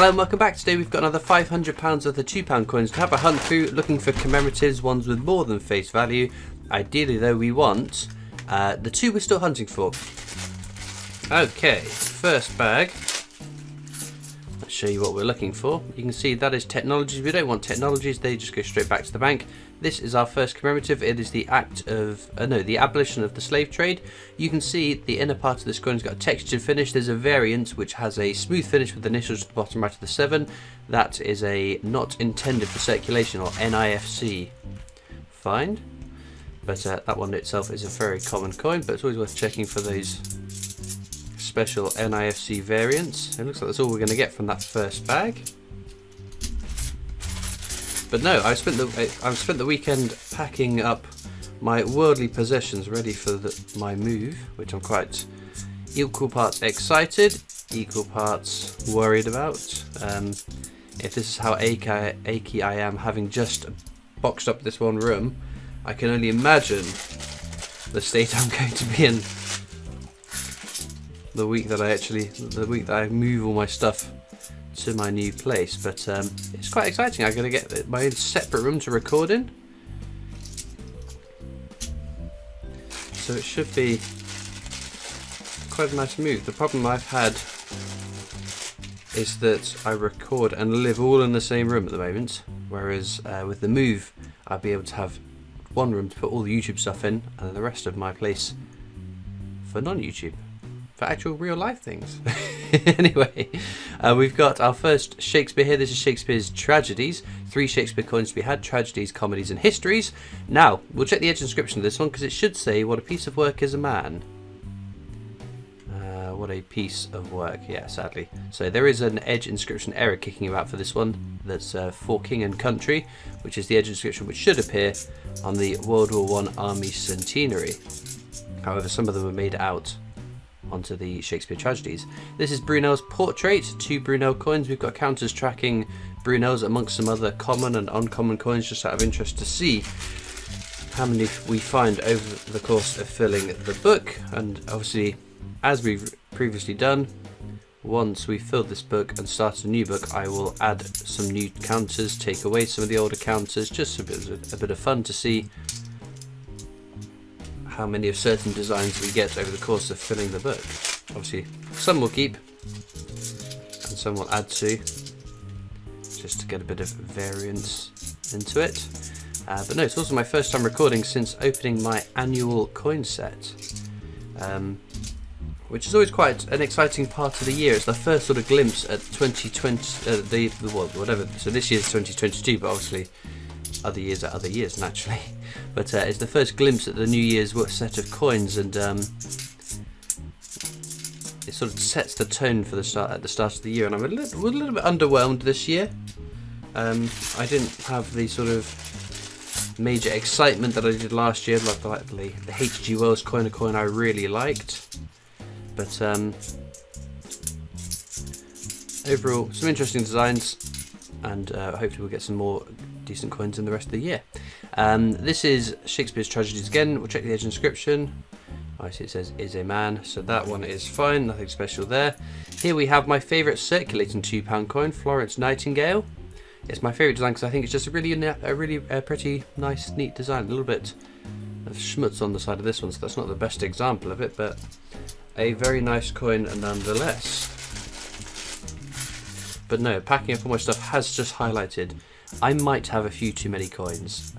Hello and welcome back. Today we've got another £500 worth of £2 coins to have a hunt through, looking for commemoratives, ones with more than face value. Ideally though we want the two we're still hunting for. Okay, first bag. Let's show you what we're looking for. You can see that is technologies. We don't want technologies, they just go straight back to the bank. This is our first commemorative. It is the the abolition of the slave trade. You can see the inner part of this coin's got a textured finish. There's a variant which has a smooth finish with initials at the bottom right of the 7. That is a not intended for circulation, or NIFC find. But that one itself is a very common coin, but it's always worth checking for those special NIFC variants. It looks like that's all we're going to get from that first bag. But no, I've spent the weekend packing up my worldly possessions, ready for my move, which I'm quite equal parts excited, equal parts worried about. If this is how achy I am, having just boxed up this one room, I can only imagine the state I'm going to be in the week that I move all my stuff to my new place. But it's quite exciting. I'm going to get my own separate room to record in, so it should be quite a nice move. The problem I've had is that I record and live all in the same room at the moment, whereas with the move I'll be able to have one room to put all the YouTube stuff in, and then the rest of my place for non-YouTube, for actual real life things. Anyway, we've got our first Shakespeare here. This is Shakespeare's Tragedies. 3 Shakespeare coins to be had: tragedies, comedies and histories. Now we'll check the edge inscription of this one, because it should say, "What a piece of work is a man." What a piece of work. Yeah, sadly. So there is an edge inscription error kicking about for this one. That's for king and country, which is the edge inscription which should appear on the World War I Army Centenary. However, some of them are made out onto the Shakespeare Tragedies. This is Brunel's portrait. 2 Brunel coins. We've got counters tracking Brunel's amongst some other common and uncommon coins, just out of interest to see how many we find over the course of filling the book. And obviously, as we've previously done, once we've filled this book and started a new book, I will add some new counters, take away some of the older counters, just a bit of fun to see how many of certain designs we get over the course of filling the book. Obviously, some we'll keep and some we'll add to, just to get a bit of variance into it. But no, it's also my first time recording since opening my annual coin set, which is always quite an exciting part of the year. It's the first sort of glimpse at 2020, whatever. So this year's 2022, but obviously other years are other years, naturally. But it's the first glimpse at the New Year's set of coins, and it sort of sets the tone for at the start of the year. And I'm a little bit underwhelmed this year. I didn't have the sort of major excitement that I did last year, like the H.G. Wells coin, a coin I really liked. But overall, some interesting designs, and hopefully we'll get some more decent coins in the rest of the year. This is Shakespeare's Tragedies again. We'll check the edge inscription. I see it says "is a man," so that one is fine, nothing special there. Here we have my favourite circulating £2 coin, Florence Nightingale. It's my favourite design because I think it's just a really pretty nice, neat design. A little bit of schmutz on the side of this one, so that's not the best example of it, but a very nice coin nonetheless. But no, packing up all my stuff has just highlighted I might have a few too many coins.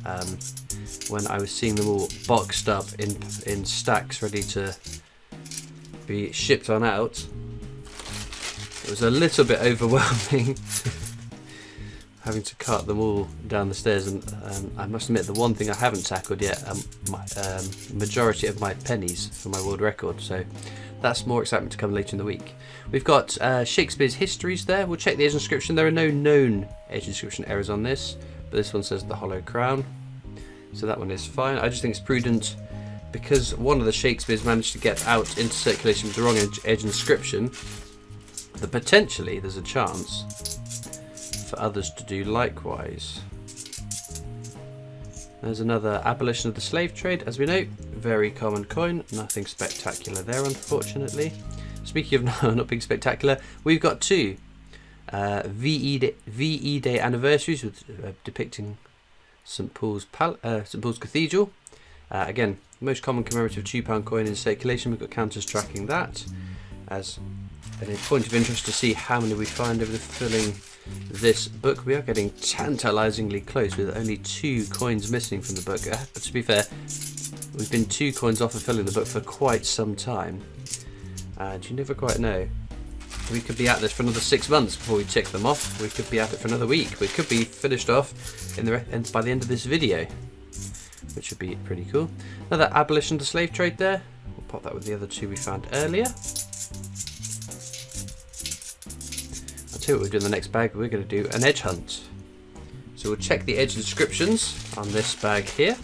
When I was seeing them all boxed up in stacks ready to be shipped on out, it was a little bit overwhelming having to cart them all down the stairs. And I must admit, the one thing I haven't tackled yet, majority of my pennies for my world record, so that's more excitement to come later in the week. We've got Shakespeare's Histories there. We'll check the edge inscription. There are no known edge inscription errors on this, but this one says the Hollow Crown, so that one is fine. I just think it's prudent, because one of the Shakespeares managed to get out into circulation with the wrong edge inscription, that potentially there's a chance for others to do likewise. There's another abolition of the slave trade, as we know, very common coin, nothing spectacular there unfortunately. Speaking of not being spectacular, we've got 2 VE Day anniversaries with depicting St Paul's Cathedral. Again, most common commemorative £2 coin in circulation. We've got counters tracking that as a point of interest to see how many we find over filling this book. We are getting tantalisingly close with only 2 coins missing from the book. But to be fair, we've been 2 coins off of filling the book for quite some time. And you never quite know. We could be at this for another 6 months before we tick them off. We could be at it for another week. We could be finished off by the end of this video, which would be pretty cool. Another abolition of the slave trade there. We'll pop that with the other 2 we found earlier. I'll tell you what we'll do in the next bag. We're going to do an edge hunt. So we'll check the edge descriptions on this bag here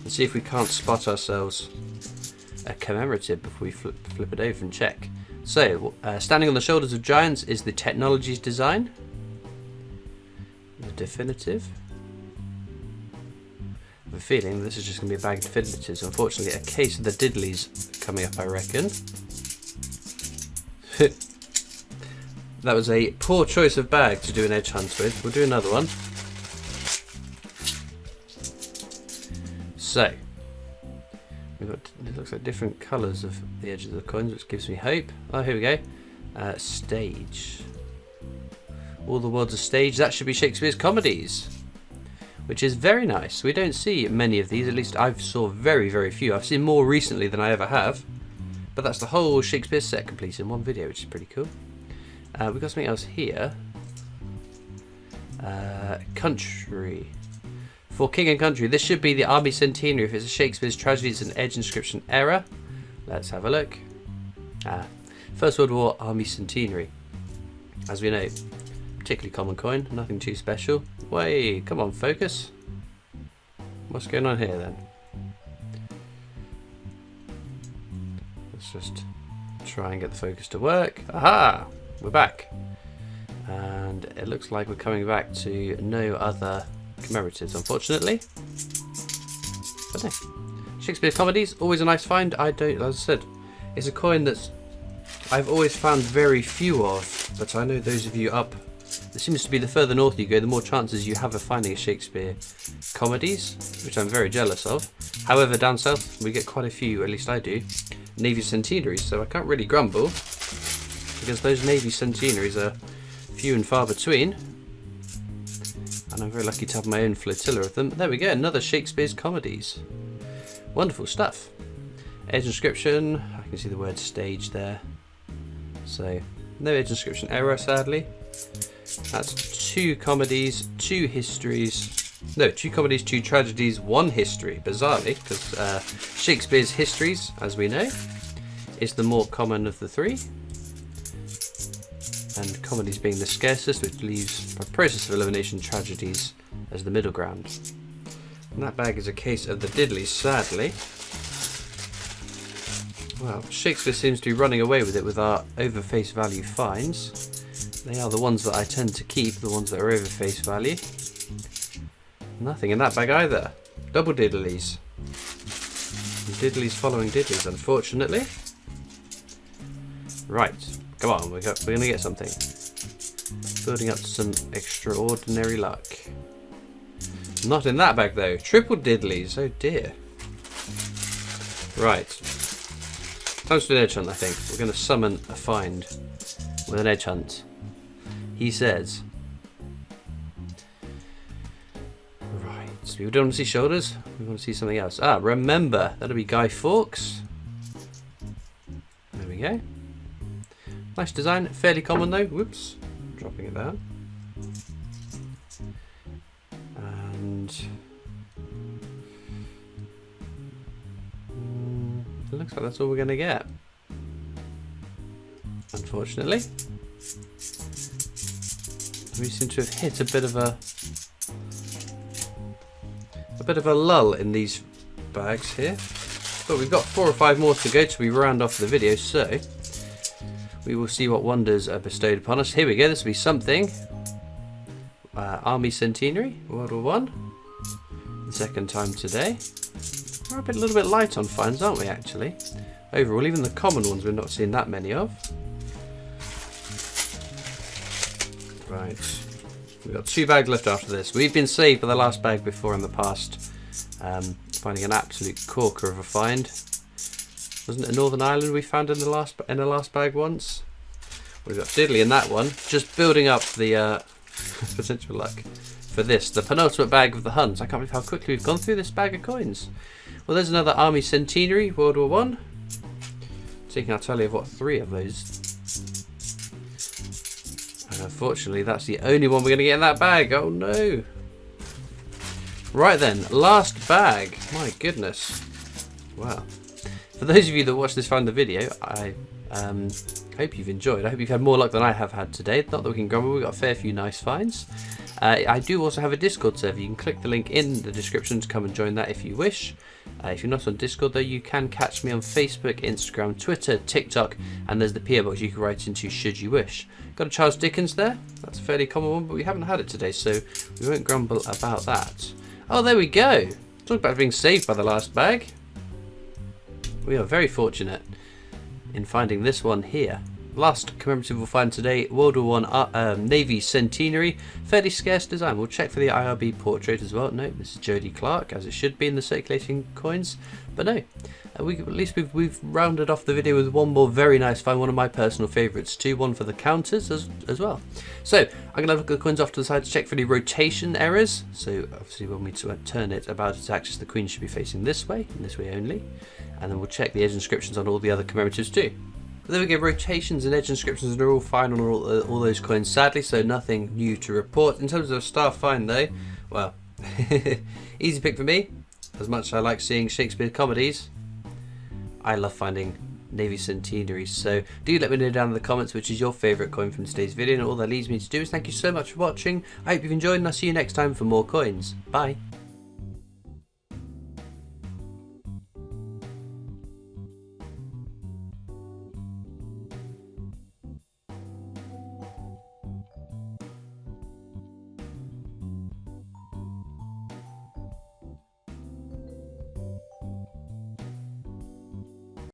and see if we can't spot ourselves a commemorative before we flip it over and check. So, standing on the shoulders of giants is the technologies design. The definitive. I have a feeling this is just going to be a bag of definitives. Unfortunately, a case of the diddlies coming up, I reckon. That was a poor choice of bag to do an edge hunt with. We'll do another one. So, we've got, it looks like different colours of the edges of the coins, which gives me hope. Oh, here we go. Stage. All the world's a stage. That should be Shakespeare's comedies, which is very nice. We don't see many of these. At least I've saw very, very few. I've seen more recently than I ever have. But that's the whole Shakespeare set complete in one video, which is pretty cool. We've got something else here. Country. For King and Country, this should be the Army Centenary. If it's a Shakespeare's tragedies and edge inscription error. Let's have a look. First World War Army Centenary. As we know, particularly common coin, nothing too special. Wait, come on, focus. What's going on here then? Let's just try and get the focus to work. Aha! We're back. And it looks like we're coming back to no other commemoratives, unfortunately. But no. Shakespeare comedies, always a nice find. As I said, it's a coin that's I've always found very few of, but I know those of you up, it seems to be the further north you go, the more chances you have of finding a Shakespeare comedies, which I'm very jealous of. However, down south we get quite a few, at least I do, Navy centenaries, so I can't really grumble, because those Navy centenaries are few and far between. And I'm very lucky to have my own flotilla of them. There we go, another Shakespeare's comedies. Wonderful stuff. Edge inscription, I can see the word stage there. So, no edge inscription error, sadly. That's 2 comedies, 2 histories. No, 2 comedies, 2 tragedies, 1 history, bizarrely, because Shakespeare's histories, as we know, is the more common of the 3. And comedies being the scarcest, which leaves, by process of elimination, tragedies as the middle ground. And that bag is a case of the diddlies, sadly. Well, Shakespeare seems to be running away with it with our over face value finds. They are the ones that I tend to keep, the ones that are over face value. Nothing in that bag either. Double diddlies. Diddlies following diddlies, unfortunately. Right. Come on, we're going to get something. Building up to some extraordinary luck. Not in that bag though. Triple diddlies. Oh dear. Right. Time to do an edge hunt, I think. We're going to summon a find with an edge hunt. He says. Right. So we don't want to see shoulders. We want to see something else. Ah, remember. That'll be Guy Fawkes. There we go. Nice design, fairly common though. Whoops, dropping it down. And it looks like that's all we're going to get. Unfortunately, we seem to have hit a bit of a lull in these bags here. But we've got 4 or 5 more to go till we round off the video, so we will see what wonders are bestowed upon us. Here we go, this will be something. Army Centenary, World War One. The second time today. We're a little bit light on finds, aren't we, actually? Overall, even the common ones we've not seen that many of. Right. We've got 2 bags left after this. We've been saved by the last bag before in the past. Finding an absolute corker of a find. Wasn't it Northern Ireland we found in the last bag once? We've got diddly in that one. Just building up the potential luck for this. The penultimate bag of the Huns. I can't believe how quickly we've gone through this bag of coins. Well, there's another Army Centenary, World War One. Taking our tally of what, 3 of those. And unfortunately, that's the only one we're going to get in that bag. Oh no. Right then, last bag. My goodness. Wow. For those of you that watched this from the video, I hope you've enjoyed. I hope you've had more luck than I have had today. Not that we can grumble, we've got a fair few nice finds. I do also have a Discord server. You can click the link in the description to come and join that if you wish. If you're not on Discord though, you can catch me on Facebook, Instagram, Twitter, TikTok, and there's the PO box you can write into should you wish. Got a Charles Dickens there. That's a fairly common one, but we haven't had it today, so we won't grumble about that. Oh, there we go. Talk about being saved by the last bag. We are very fortunate in finding this one here. Last commemorative we'll find today, World War One Navy Centenary. Fairly scarce design. We'll check for the IRB portrait as well. No, this is Jodie Clark, as it should be in the circulating coins. But no, at least we've rounded off the video with one more very nice find, one of my personal favourites too, one for the counters as well. So I'm going to look at the coins off to the side to check for any rotation errors. So obviously when we turn it about its axis, the queen should be facing this way, and this way only. And then we'll check the edge inscriptions on all the other commemoratives too. But there we go, rotations and edge inscriptions are all fine on all those coins, sadly, so nothing new to report. In terms of a star find though, well, easy pick for me. As much as I like seeing Shakespeare comedies, I love finding Navy Centenaries. So do let me know down in the comments which is your favourite coin from today's video, and all that leads me to do is thank you so much for watching. I hope you've enjoyed, and I'll see you next time for more coins. Bye.